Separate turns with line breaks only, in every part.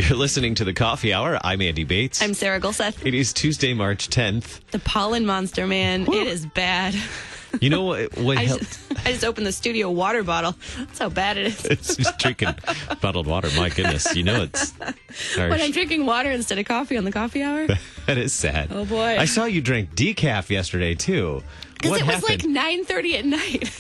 You're listening to the Coffee Hour. I'm Andy Bates.
I'm Sarah Gulseth.
It is Tuesday, March 10th.
The pollen monster, man. Woo. It is bad.
You know what
I just opened the studio water bottle. That's how bad it is.
It's just drinking bottled water. My goodness. You know it's harsh.
When I'm drinking water instead of coffee on the coffee hour.
That is sad.
Oh, boy.
I saw you drink decaf yesterday, too.
Because it was like 9:30 at night.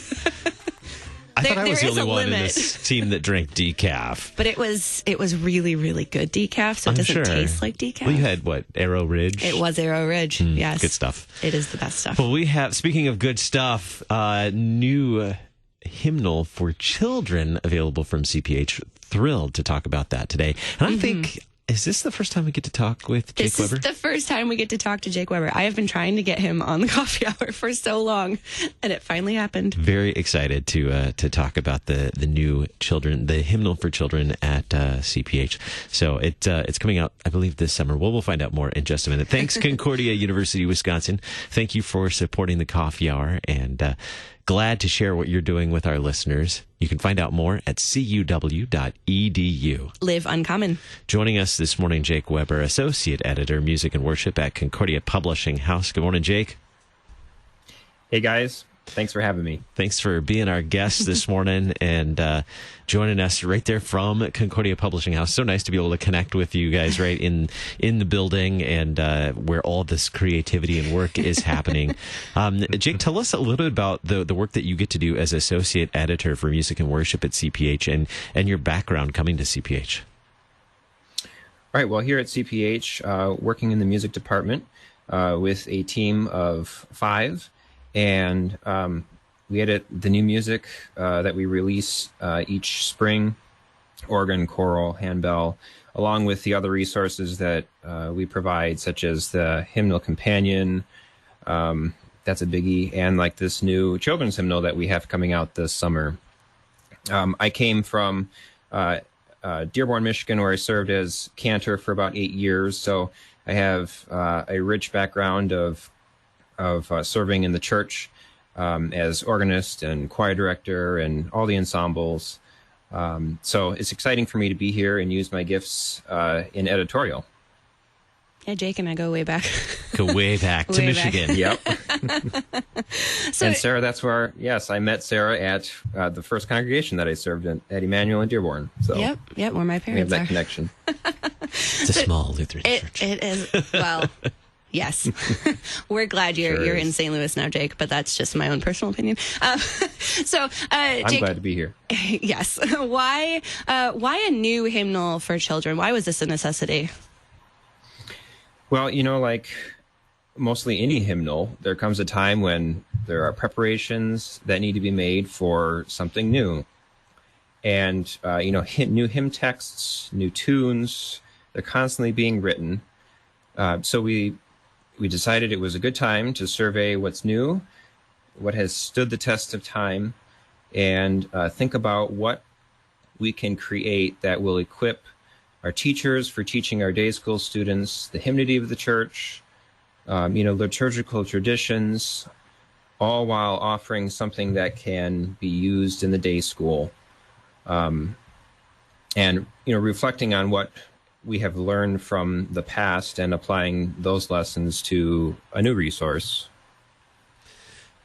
I thought I was the only one in this team that drank decaf.
But it was really, really good decaf, so it doesn't taste like decaf.
Well, you had, what, Arrow Ridge?
It was Arrow Ridge, yes.
Good stuff.
It is the best stuff.
Well, we have, speaking of good stuff, new hymnal for children available from CPH. Thrilled to talk about that today. And I think... Is this the first time we get to talk with Jake Weber?
This is the first time we get to talk to Jake Weber. I have been trying to get him on the Coffee Hour for so long, and it finally happened.
Very excited to talk about the new children, the hymnal for children at CPH. So it's coming out, I believe, this summer. We'll find out more in just a minute. Thanks, Concordia University, Wisconsin. Thank you for supporting the Coffee Hour, and glad to share what you're doing with our listeners. You can find out more at cuw.edu.
Live uncommon.
Joining us this morning, Jake Weber, Associate Editor, Music and Worship at Concordia Publishing House. Good morning, Jake.
Hey, guys. Thanks for having me.
Thanks for being our guest this morning and joining us right there from Concordia Publishing House. So nice to be able to connect with you guys right in the building and where all this creativity and work is happening. Jake, tell us a little bit about the work that you get to do as Associate Editor for Music and Worship at CPH and your background coming to CPH.
All right. Well, here at CPH, working in the music department with a team of 5. And we edit the new music that we release each spring, organ, choral, handbell, along with the other resources that we provide, such as the Hymnal Companion. That's a biggie. And like this new children's hymnal that we have coming out this summer. I came from Dearborn, Michigan, where I served as cantor for about 8 years. So I have a rich background of serving in the church as organist and choir director and all the ensembles. So it's exciting for me to be here and use my gifts in editorial.
Yeah, Jake and I go way back.
Go way back to Michigan.
Yep. And Sarah, that's where, I met Sarah at the first congregation that I served in, at Emmanuel in Dearborn. So
Yep, where my parents
we have that
are.
connection.
It's a small Lutheran church.
It is, well... Yes. We're glad you're in St. Louis now, Jake, but that's just my own personal opinion.
I'm
Jake,
glad to be here.
Yes. Why a new hymnal for children? Why was this a necessity?
Well, like mostly any hymnal, there comes a time when there are preparations that need to be made for something new. And, new hymn texts, new tunes, they're constantly being written. So we decided it was a good time to survey what's new, what has stood the test of time, and think about what we can create that will equip our teachers for teaching our day school students the hymnody of the church, liturgical traditions, all while offering something that can be used in the day school. And reflecting on what we have learned from the past and applying those lessons to a new resource.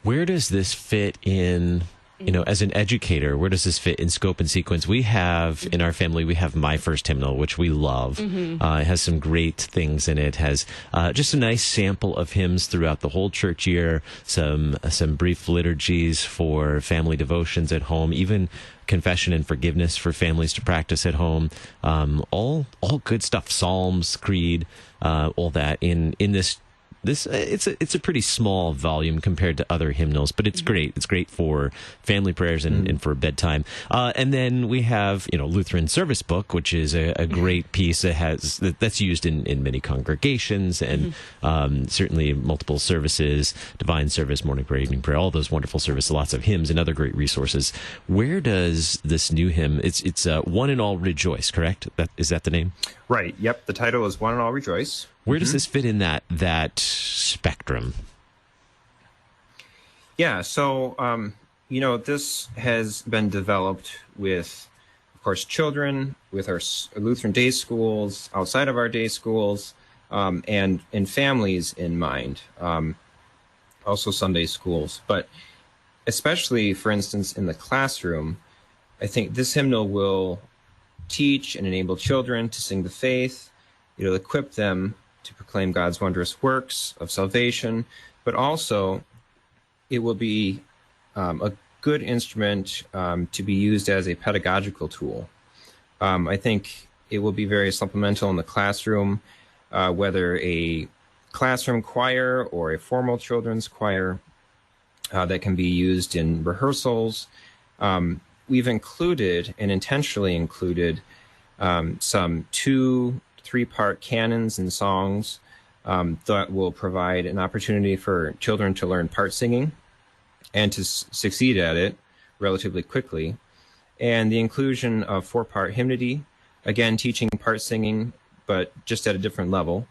Where does this fit in, as an educator, where does this fit in scope and sequence? We have, in our family, we have My First Hymnal, which we love. It has some great things in it. Has just a nice sample of hymns throughout the whole church year, some brief liturgies for family devotions at home, even confession and forgiveness for families to practice at home. All good stuff. Psalms, creed, all that in this. It's a pretty small volume compared to other hymnals, but it's great. It's great for family prayers and for bedtime. And then we have Lutheran Service Book, which is a great piece that's used in many congregations and certainly multiple services, divine service, morning prayer, evening prayer, all those wonderful services, lots of hymns and other great resources. Where does this new hymn? It's One and All Rejoice, correct? Is that the name?
Right. Yep. The title is One and All Rejoice.
Where does this fit in that spectrum?
Yeah, so, this has been developed with, of course, children with our Lutheran day schools, outside of our day schools, and families in mind, also Sunday schools. But especially, for instance, in the classroom, I think this hymnal will teach and enable children to sing the faith. It'll equip them to proclaim God's wondrous works of salvation, but also it will be a good instrument to be used as a pedagogical tool. I think it will be very supplemental in the classroom, whether a classroom choir or a formal children's choir that can be used in rehearsals. We've included and intentionally included some 2-3-part canons and songs that will provide an opportunity for children to learn part singing and to succeed at it relatively quickly. And the inclusion of 4-part hymnody, again, teaching part singing, but just at a different level.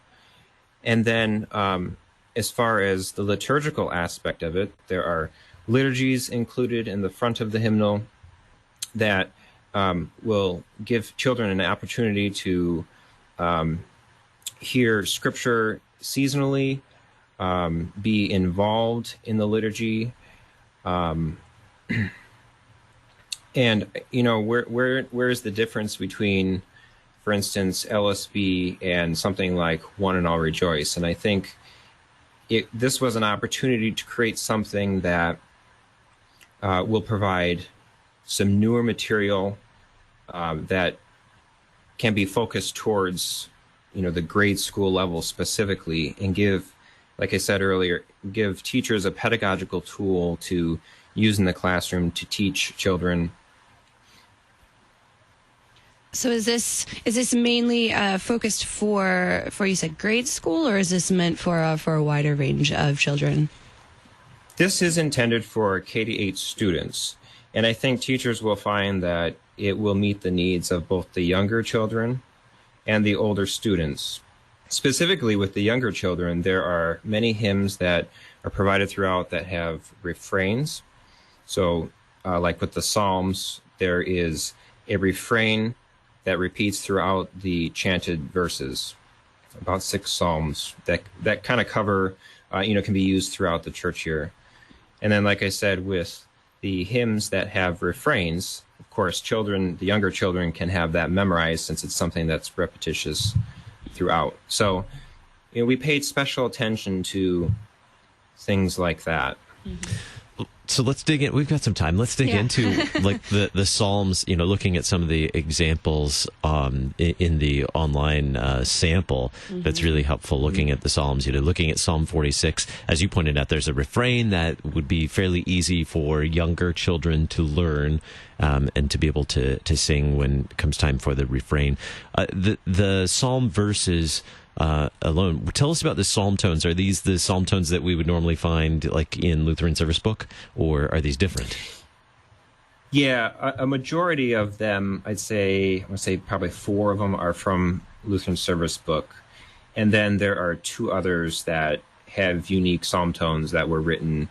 And then as far as the liturgical aspect of it, there are liturgies included in the front of the hymnal that will give children an opportunity to hear scripture seasonally, be involved in the liturgy. And, you know, where is the difference between, for instance, LSB and something like One and All Rejoice? And I think this was an opportunity to create something that will provide some newer material that can be focused towards, you know, the grade school level specifically, and give, like I said earlier, give teachers a pedagogical tool to use in the classroom to teach children.
So is this mainly focused for you said grade school, or is this meant for a wider range of children?
This is intended for K-8 students, and I think teachers will find that it will meet the needs of both the younger children and the older students. Specifically with the younger children, there are many hymns that are provided throughout that have refrains. So like with the Psalms, there is a refrain that repeats throughout the chanted verses, about 6 Psalms that kind of cover, can be used throughout the church year. And then, like I said, with the hymns that have refrains, of course, the younger children can have that memorized since it's something that's repetitious throughout. So, we paid special attention to things like that.
Mm-hmm.
So let's dig in. We've got some time. Let's dig into like the Psalms, looking at some of the examples in the online sample. Mm-hmm. That's really helpful, looking at the Psalms. Looking at Psalm 46, as you pointed out, there's a refrain that would be fairly easy for younger children to learn and to be able to sing when it comes time for the refrain. The Psalm verses alone. Tell us about the psalm tones. Are these the psalm tones that we would normally find like in Lutheran Service Book, or are these different?
Yeah, a majority of them, I would say probably 4 of them are from Lutheran Service Book. And then there are 2 others that have unique psalm tones that were written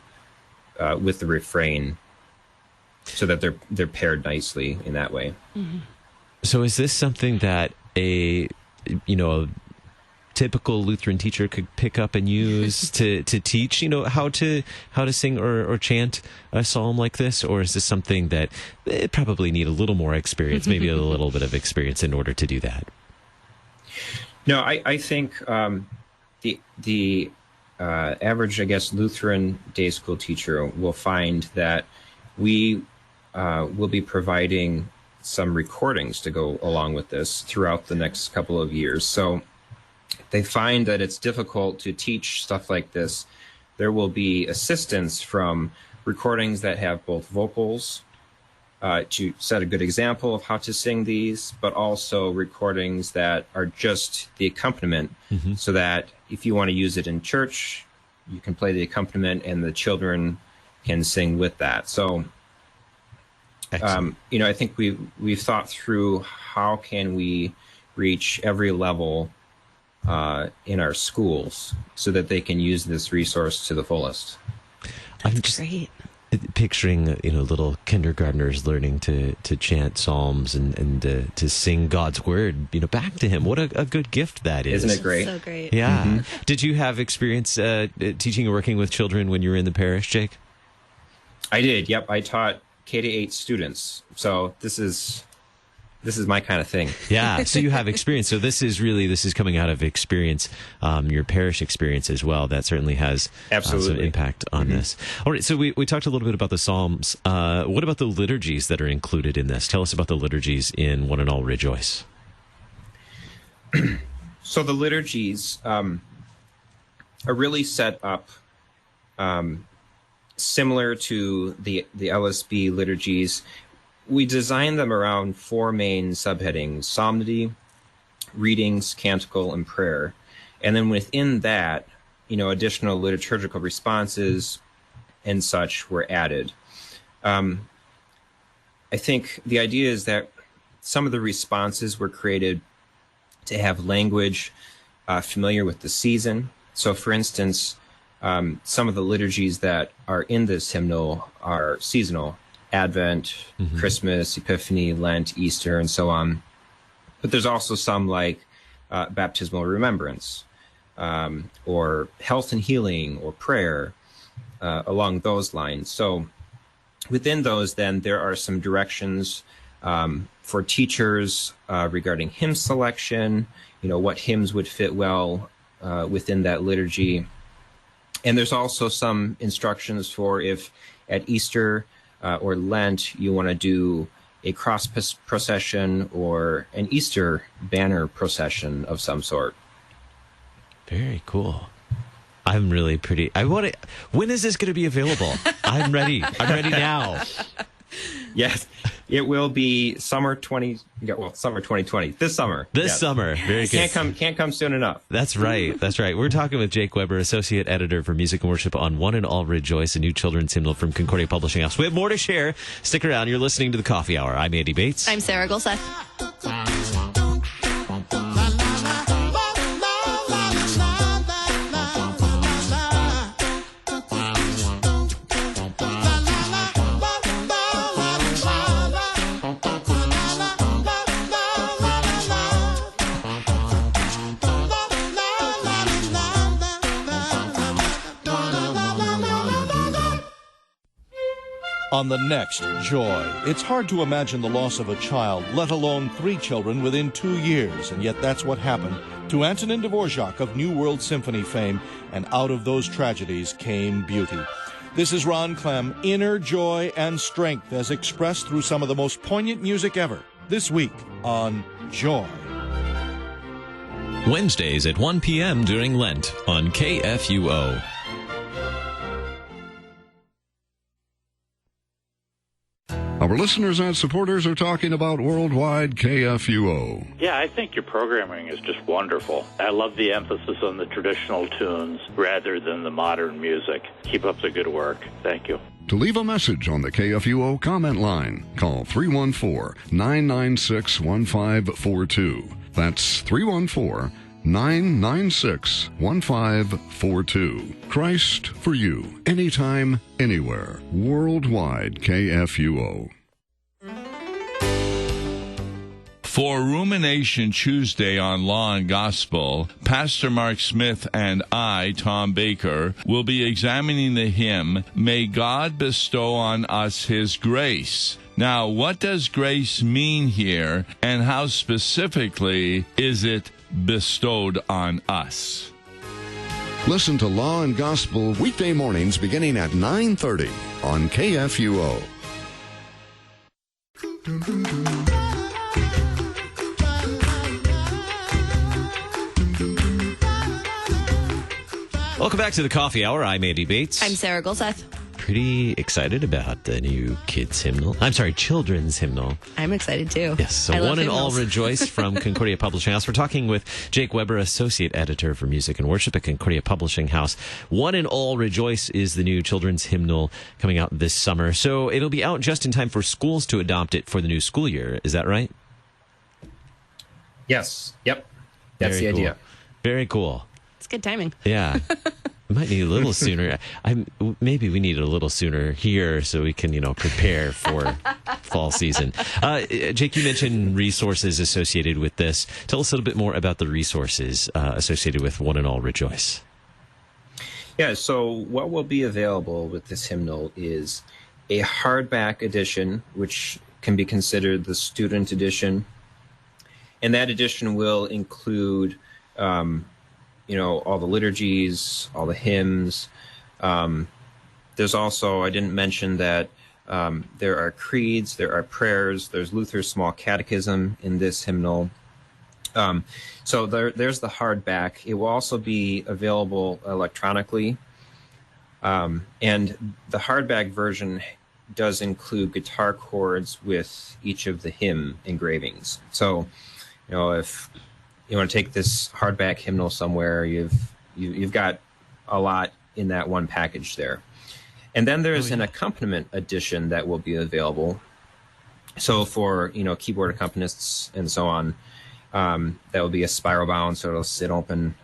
with the refrain so that they're paired nicely in that way.
Mm-hmm.
So is this something that a typical Lutheran teacher could pick up and use to teach, how to sing or chant a psalm like this? Or is this something that it probably need a little more experience, maybe a little bit of experience in order to do that?
No, I think the average, Lutheran day school teacher will find that we will be providing some recordings to go along with this throughout the next couple of years. So they find that it's difficult to teach stuff like this. There will be assistance from recordings that have both vocals to set a good example of how to sing these, but also recordings that are just the accompaniment, mm-hmm. so that if you want to use it in church, you can play the accompaniment and the children can sing with that. So, I think we've thought through how can we reach every level in our schools so that they can use this resource to the fullest.
That's great.
Picturing, little kindergartners learning to chant psalms and to sing God's word, back to Him. What a good gift that is.
Isn't it great?
So great.
Yeah.
Mm-hmm.
Did you have experience teaching or working with children when you were in the parish, Jake?
I did. Yep. I taught K-8 students. So this is my kind of thing.
Yeah. So you have experience. So this is coming out of experience, your parish experience as well. That certainly has some impact on this. All right. So we talked a little bit about the Psalms. What about the liturgies that are included in this? Tell us about the liturgies in One and All Rejoice.
So the liturgies are really set up similar to the LSB liturgies. We designed them around four main subheadings: psalmody, readings, canticle, and prayer. And then within that, additional liturgical responses and such were added. I think the idea is that some of the responses were created to have language familiar with the season. So, for instance, some of the liturgies that are in this hymnal are seasonal: Advent, Christmas, Epiphany, Lent, Easter, and so on. But there's also some like baptismal remembrance, or health and healing, or prayer, along those lines. So within those, then, there are some directions for teachers regarding hymn selection, what hymns would fit well within that liturgy. And there's also some instructions for if at Easter or Lent you want to do a cross procession or an Easter banner procession of some sort.
Very cool. I'm really when is this going to be available? I'm ready. I'm ready now.
Yes, it will be summer 2020. This summer.
This summer. Very good.
Can't come soon enough.
That's right. That's right. We're talking with Jake Weber, Associate Editor for Music and Worship, on One and All Rejoice, a new children's hymnal from Concordia Publishing House. We have more to share. Stick around. You're listening to The Coffee Hour. I'm Andy Bates.
I'm Sarah Golseth.
On the next Joy, it's hard to imagine the loss of a child, let alone 3 children within 2 years, and yet that's what happened to Antonin Dvorak of New World Symphony fame, and out of those tragedies came beauty. This is Ron Clem, inner joy and strength as expressed through some of the most poignant music ever, this week on Joy.
Wednesdays at 1 p.m. during Lent on KFUO.
Our listeners and supporters are talking about worldwide KFUO.
Yeah, I think your programming is just wonderful. I love the emphasis on the traditional tunes rather than the modern music. Keep up the good work. Thank you.
To leave a message on the KFUO comment line, call 314-996-1542. That's 314-996-1542. Christ for you, anytime, anywhere. Worldwide KFUO.
For Rumination Tuesday on Law and Gospel, Pastor Mark Smith and I, Tom Baker, will be examining the hymn, May God Bestow on Us His Grace. Now, what does grace mean here, and how specifically is it bestowed on us?
Listen to Law and Gospel weekday mornings beginning at 9:30 on KFUO.
Welcome back to the Coffee Hour. I'm Andy Bates.
I'm Sarah Golseth.
Pretty excited about the new kids hymnal. I'm sorry, children's hymnal.
I'm excited too.
Yes, so One and All Rejoice from Concordia Publishing House. We're talking with Jake Weber, Associate Editor for Music and Worship at Concordia Publishing House. One and All Rejoice is the new children's hymnal coming out this summer. So it'll be out just in time for schools to adopt it for the new school year. Is that right?
Yes. Yep. That's the idea.
Very cool.
It's good timing.
Yeah. Might need a little sooner. Maybe we need it a little sooner here so we can, prepare for fall season. Jake, you mentioned resources associated with this. Tell us a little bit more about the resources associated with One and All Rejoice.
Yeah, so what will be available with this hymnal is a hardback edition, which can be considered the student edition. And that edition will include all the liturgies, all the hymns. There's also, I didn't mention that there are creeds, there are prayers, there's Luther's Small Catechism in this hymnal. So there's the hardback. It will also be available electronically. And the hardback version does include guitar chords with each of the hymn engravings. So, if you want to take this hardback hymnal somewhere, you've got a lot in that one package there. And then there's an accompaniment edition that will be available. So for, keyboard accompanists and so on, that will be a spiral bound, so it'll sit open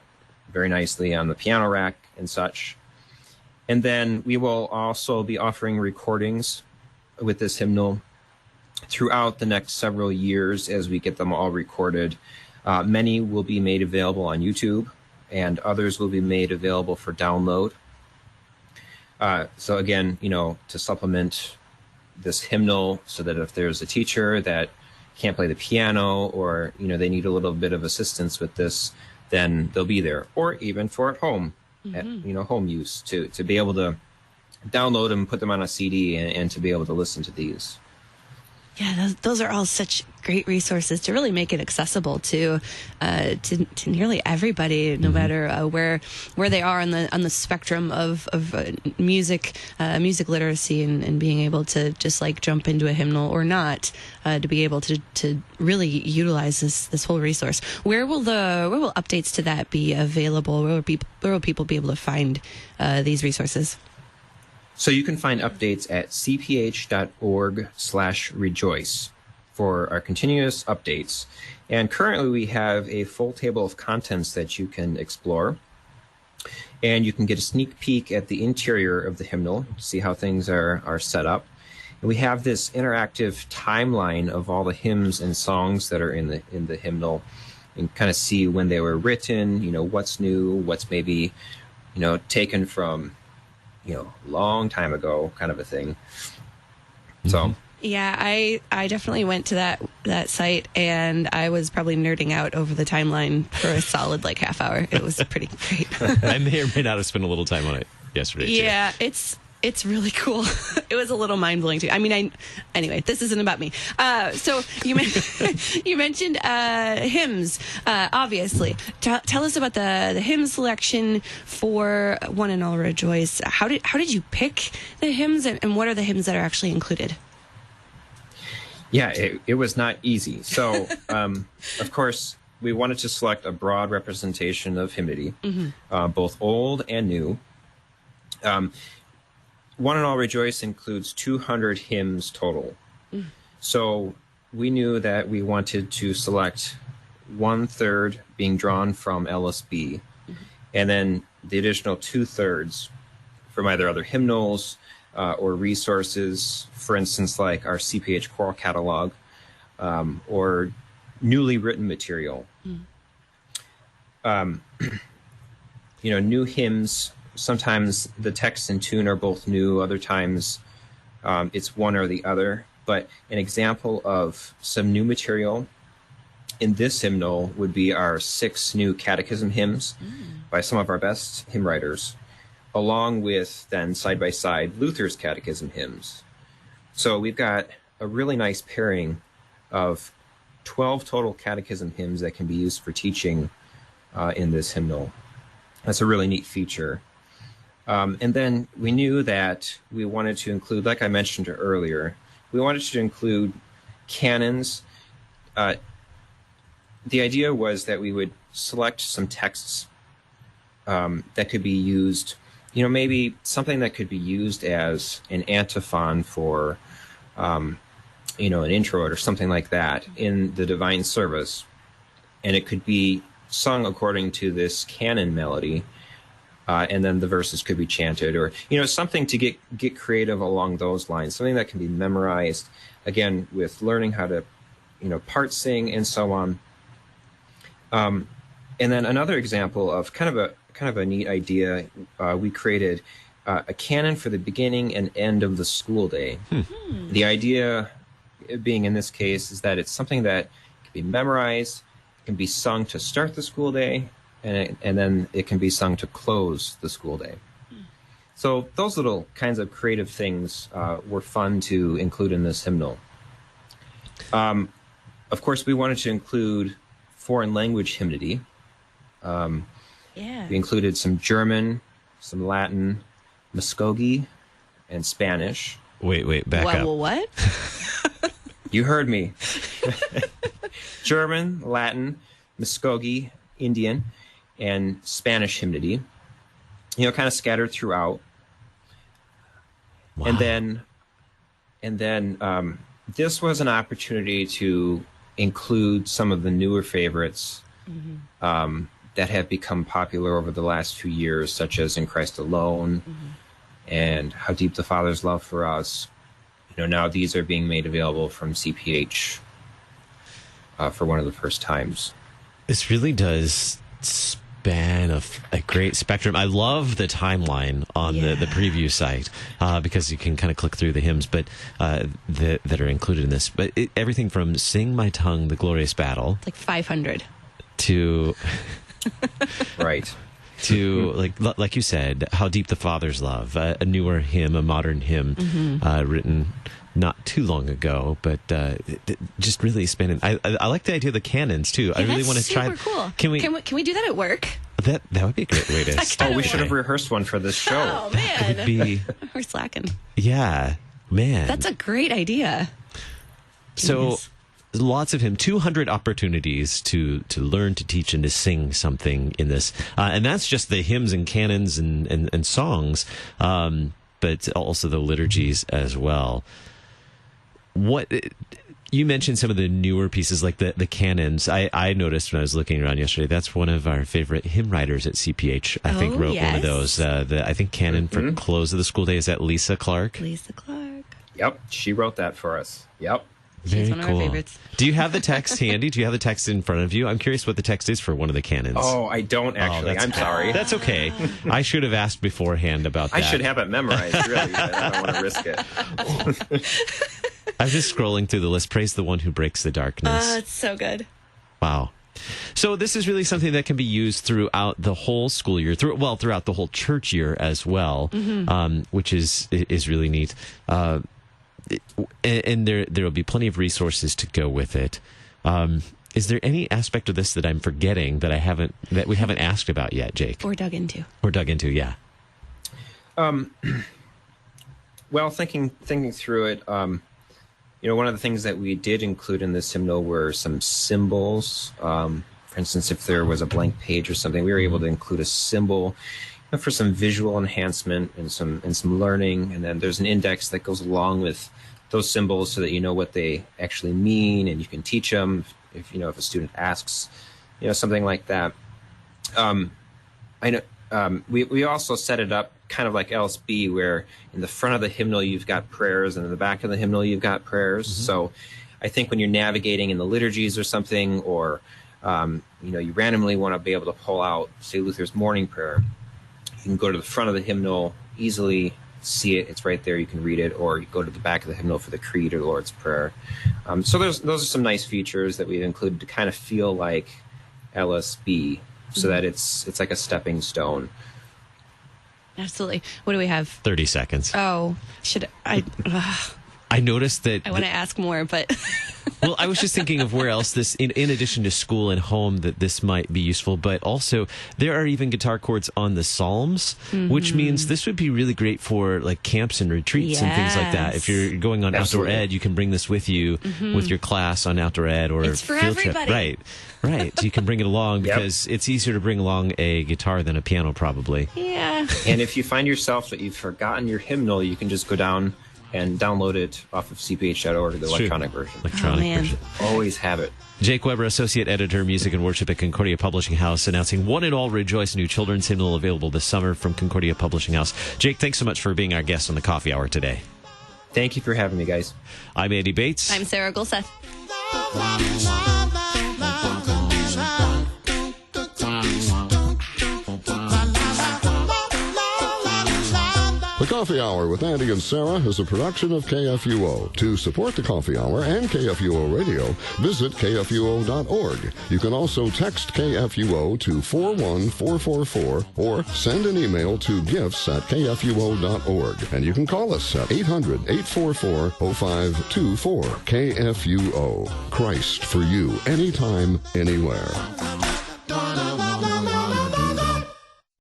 very nicely on the piano rack and such. And then we will also be offering recordings with this hymnal throughout the next several years as we get them all recorded. Many will be made available on YouTube, and others will be made available for download. So again, to supplement this hymnal so that if there's a teacher that can't play the piano or, they need a little bit of assistance with this, then they'll be there. Or even for at home, at, home use, to be able to download them, put them on a CD, and to be able to listen to these.
Yeah, those are all such great resources to really make it accessible to nearly everybody, no matter where they are on the spectrum of music literacy, and being able to just like jump into a hymnal or not, to be able to really utilize this whole resource. Where will updates to that be available? Where will people be able to find these resources?
So you can find updates at cph.org/rejoice for our continuous updates. And currently we have a full table of contents that you can explore. And you can get a sneak peek at the interior of the hymnal, see how things are set up. And we have this interactive timeline of all the hymns and songs that are in the hymnal, and kind of see when they were written, what's new, what's maybe, taken from long time ago, kind of a thing. So
yeah, I definitely went to that site, and I was probably nerding out over the timeline for a solid half hour. It was pretty great.
I may or may not have spent a little time on it yesterday.
Yeah, too. It's really cool. It was a little mind-blowing too. I mean, anyway, this isn't about me. So you mentioned hymns, obviously. Tell us about the hymn selection for One and All Rejoice. How did you pick the hymns, and what are the hymns that are actually included?
Yeah, it was not easy. So, of course, we wanted to select a broad representation of hymnody, both old and new. One and All Rejoice includes 200 hymns total. So we knew that we wanted to select 1/3 being drawn from LSB, and then the additional 2/3 from either other hymnals or resources, for instance, like our CPH choral catalog, or newly written material. New hymns, sometimes the text and tune are both new, other times it's one or the other. But an example of some new material in this hymnal would be our 6 new catechism hymns by some of our best hymn writers, along with then side by side Luther's catechism hymns. So we've got a really nice pairing of 12 total catechism hymns that can be used for teaching in this hymnal. That's a really neat feature. And then we knew that we wanted to include, like I mentioned earlier, we wanted to include canons. The idea was that we would select some texts that could be used, maybe something that could be used as an antiphon for, an introit or something like that in the divine service. And it could be sung according to this canon melody. and then the verses could be chanted, or something to get creative along those lines, something that can be memorized, again, with learning how to part sing and so on. And then another example of kind of a neat idea, we created a canon for the beginning and end of the school day. The idea being in this case is that it's something that can be memorized, can be sung to start the school day, and then it can be sung to close the school day. So those little kinds of creative things were fun to include in this hymnal. Of course, we wanted to include foreign language hymnody. We included some German, some Latin, Muskogee, and Spanish.
Wait, back up.
What?
You heard me. German, Latin, Muskogee, Indian, and Spanish hymnody. Kind of scattered throughout.
Wow.
And then this was an opportunity to include some of the newer favorites that have become popular over the last few years, such as In Christ Alone and How Deep the Father's Love for Us. Now these are being made available from CPH for one of the first times.
This really does span a great spectrum. I love the timeline on the preview site because you can kind of click through the hymns that are included in this. But everything from Sing My Tongue, the Glorious Battle.
It's like 500.
To...
Right.
To, like you said, How Deep the Father's Love, a newer hymn, a modern hymn written not too long ago, but just really spanning. I like the idea of the canons, too. I really want to try.
Super cool.
Can we
do that at work?
That would be a great way to start.
We should have rehearsed one for this show.
Oh, man.
Could be,
we're slacking.
Yeah, man.
That's a great idea.
So... Lots of 200 opportunities to learn, to teach, and to sing something in this. And that's just the hymns and canons and songs, but also the liturgies as well. What you mentioned some of the newer pieces, like the canons. I noticed when I was looking around yesterday, that's one of our favorite hymn writers at CPH, I think, wrote one of those. I think canon for Close of the School Day, is that Lisa Clark?
Lisa Clark.
Yep, she wrote that for us. Yep.
She's one of our favorites.
Do you have the text handy? Do you have the text in front of you? I'm curious what the text is for one of the canons.
Oh, I don't actually. I'm sorry.
That's okay. I should have asked beforehand about that.
I should have it memorized, really, but I don't want to risk it.
I was just scrolling through the list. Praise the one who breaks the darkness.
It's so good.
Wow. So this is really something that can be used throughout the whole school year, throughout the whole church year as well, which is really neat. And there will be plenty of resources to go with it. Is there any aspect of this that I'm forgetting that we haven't asked about yet, Jake?
Or dug into, yeah.
Well, thinking through it, one of the things that we did include in this hymnal were some symbols. For instance, if there was a blank page or something, we were able to include a symbol for some visual enhancement and some learning. And then there's an index that goes along with those symbols so that you know what they actually mean, and you can teach them if a student asks, something like that. I know we also set it up kind of like LSB, where in the front of the hymnal you've got prayers, and in the back of the hymnal you've got prayers. So I think when you're navigating in the liturgies or something, or you randomly want to be able to pull out, say, Luther's morning prayer, you can go to the front of the hymnal, easily see it. It's right there. You can read it, or you go to the back of the hymnal for the Creed or the Lord's Prayer. So those are some nice features that we've included to kind of feel like LSB, so that it's like a stepping stone.
Absolutely. What do we have?
30 seconds.
Oh,
I noticed that...
I want to ask more, but...
Well, I was just thinking of where else this, in addition to school and home, that this might be useful. But also, there are even guitar chords on the Psalms, which means this would be really great for like camps and retreats and things like that. If you're going on outdoor ed, you can bring this with you with your class on outdoor ed or
it's for
field
everybody.
Trip. Right. You can bring it along because it's easier to bring along a guitar than a piano, probably.
Yeah.
And if you find yourself that you've forgotten your hymnal, you can just go down and download it off of cph.org, the electronic version.
Version.
Always have it.
Jake Weber, Associate Editor, Music and Worship at Concordia Publishing House, announcing One and All Rejoice, new children's hymnal available this summer from Concordia Publishing House. Jake, thanks so much for being our guest on the Coffee Hour today.
Thank you for having me, guys.
I'm Andy Bates.
I'm Sarah Gulseth.
The Coffee Hour with Andy and Sarah is a production of KFUO. To support the Coffee Hour and KFUO Radio, visit KFUO.org. You can also text KFUO to 41444 or send an email to gifts@KFUO.org. And you can call us at 800-844-0524. KFUO. Christ for you, anytime, anywhere.